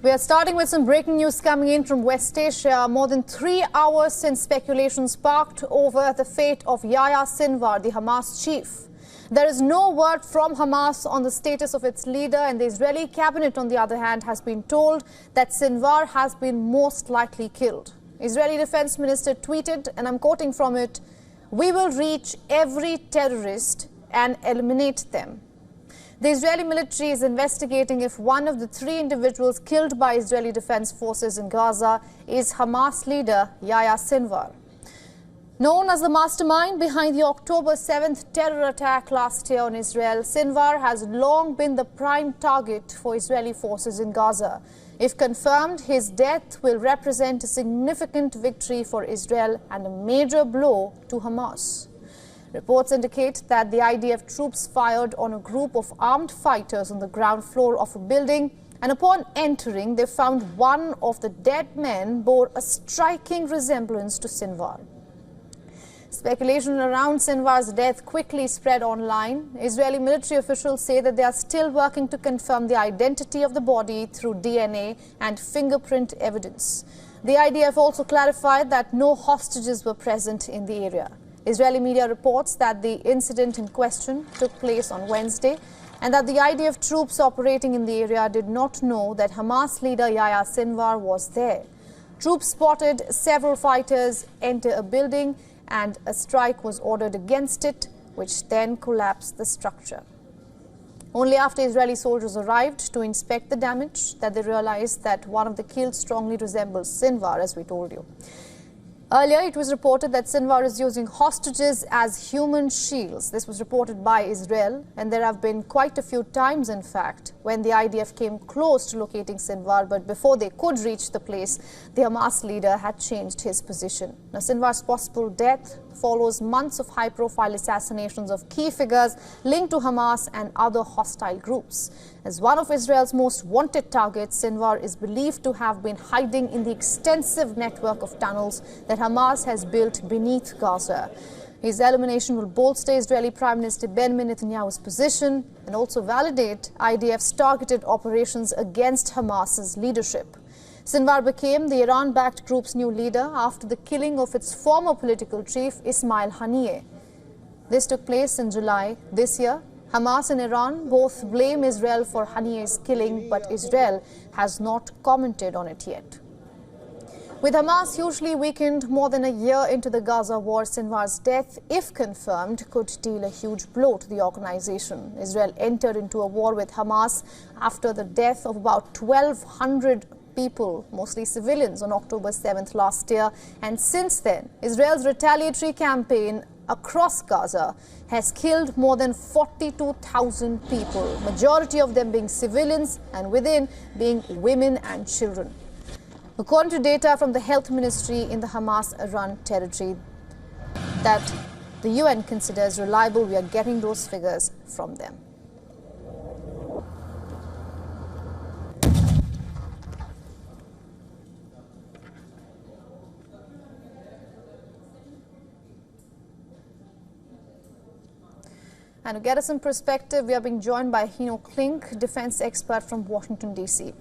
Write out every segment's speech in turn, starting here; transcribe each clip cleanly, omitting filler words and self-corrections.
We are starting with some breaking news coming in from West Asia. More than 3 hours since speculation sparked over the fate of Yahya Sinwar, the Hamas chief. There is no word from Hamas on the status of its leader, and the Israeli cabinet, on the other hand, has been told that Sinwar has been most likely killed. Israeli Defense Minister tweeted, and I'm quoting from it, "We will reach every terrorist and eliminate them." The Israeli military is investigating if one of the 3 individuals killed by Israeli defense forces in Gaza is Hamas leader Yahya Sinwar. Known as the mastermind behind the October 7th terror attack last year on Israel, Sinwar has long been the prime target for Israeli forces in Gaza. If confirmed, his death will represent a significant victory for Israel and a major blow to Hamas. Reports indicate that the IDF troops fired on a group of armed fighters on the ground floor of a building, and upon entering, they found one of the dead men bore a striking resemblance to Sinwar. Speculation around Sinwar's death quickly spread online. Israeli military officials say that they are still working to confirm the identity of the body through DNA and fingerprint evidence. The IDF also clarified that no hostages were present in the area. Israeli media reports that the incident in question took place on Wednesday and that the IDF troops operating in the area did not know that Hamas leader Yahya Sinwar was there. Troops spotted several fighters enter a building and a strike was ordered against it, which then collapsed the structure. Only after Israeli soldiers arrived to inspect the damage that they realized that one of the killed strongly resembles Sinwar, as we told you. Earlier, it was reported that Sinwar is using hostages as human shields. This was reported by Israel, and there have been quite a few times, in fact, when the IDF came close to locating Sinwar, but before they could reach the place, the Hamas leader had changed his position. Now, Sinwar's possible death follows months of high-profile assassinations of key figures linked to Hamas and other hostile groups. As one of Israel's most wanted targets, Sinwar is believed to have been hiding in the extensive network of tunnels that Hamas has built beneath Gaza. His elimination will bolster Israeli Prime Minister Benjamin Netanyahu's position and also validate IDF's targeted operations against Hamas's leadership. Sinwar became the Iran-backed group's new leader after the killing of its former political chief, Ismail Haniyeh. This took place in July this year. Hamas and Iran both blame Israel for Haniyeh's killing, but Israel has not commented on it yet. With Hamas hugely weakened more than a year into the Gaza war, Sinwar's death, if confirmed, could deal a huge blow to the organization. Israel entered into a war with Hamas after the death of about 1,200 people, mostly civilians, on October 7th last year. And since then, Israel's retaliatory campaign across Gaza has killed more than 42,000 people, majority of them being civilians and within being women and children. According to data from the health ministry in the Hamas-run territory that the UN considers reliable, we are getting those figures from them. And to get us some perspective, we are being joined by Hino Klink, defense expert from Washington, D.C.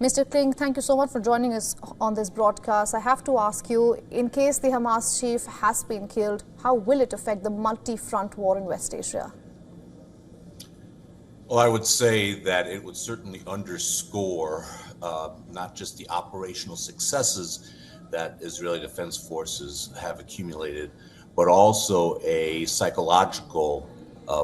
Mr. Klink, thank you so much for joining us on this broadcast. I have to ask you, in case the Hamas chief has been killed, how will it affect the multi-front war in West Asia? Well, I would say that it would certainly underscore not just the operational successes that Israeli Defense Forces have accumulated, but also a psychological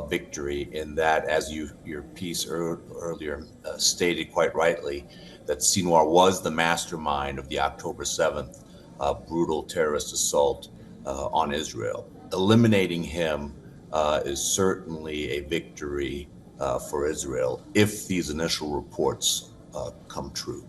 victory in that, as your piece earlier stated quite rightly, that Sinwar was the mastermind of the October 7th brutal terrorist assault on Israel. Eliminating him is certainly a victory for Israel if these initial reports come true.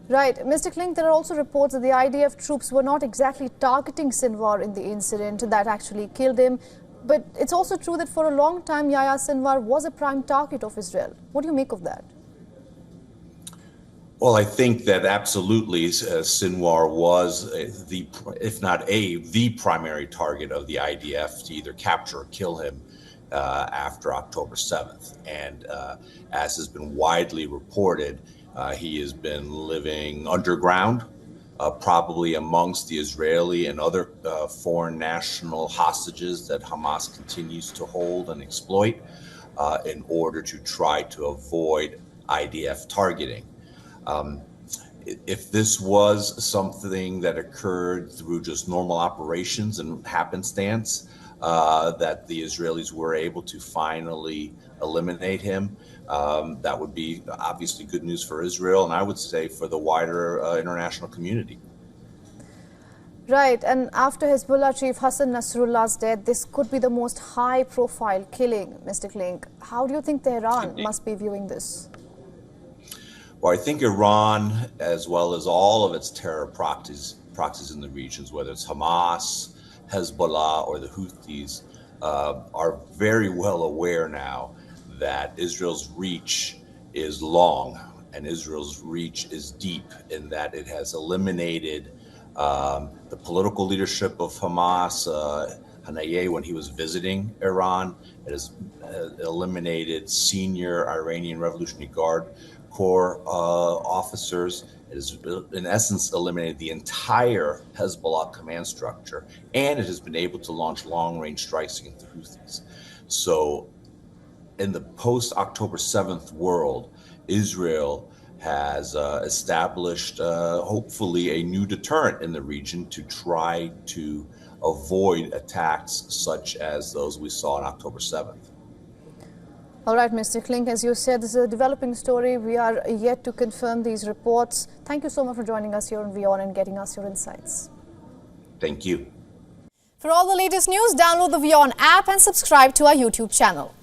Right. Mr. Klink, there are also reports that the IDF troops were not exactly targeting Sinwar in the incident that actually killed him. But it's also true that for a long time, Yahya Sinwar was a prime target of Israel. What do you make of that? Well, I think that absolutely Sinwar was if not the primary target of the IDF to either capture or kill him after October 7th. And as has been widely reported, He has been living underground, probably amongst the Israeli and other foreign national hostages that Hamas continues to hold and exploit in order to try to avoid IDF targeting. If this was something that occurred through just normal operations and happenstance, that the Israelis were able to finally eliminate him, that would be obviously good news for Israel, and I would say for the wider international community. Right, and after Hezbollah chief Hassan Nasrullah's death, this could be the most high-profile killing, Mr. Klink. How do you think Tehran must be viewing this? Well, I think Iran, as well as all of its terror proxies in the regions, whether it's Hamas, Hezbollah, or the Houthis, are very well aware now that Israel's reach is long and Israel's reach is deep in that it has eliminated the political leadership of Hamas, Haniyeh, when he was visiting Iran. It has eliminated senior Iranian Revolutionary Guard Corps officers. It has, in essence, eliminated the entire Hezbollah command structure, and it has been able to launch long-range strikes against the Houthis. So, in the post-October 7th world, Israel has established, hopefully, a new deterrent in the region to try to avoid attacks such as those we saw on October 7th. All right, Mr. Klink, as you said, this is a developing story. We are yet to confirm these reports. Thank you so much for joining us here on WION and getting us your insights. Thank you. For all the latest news, download the WION app and subscribe to our YouTube channel.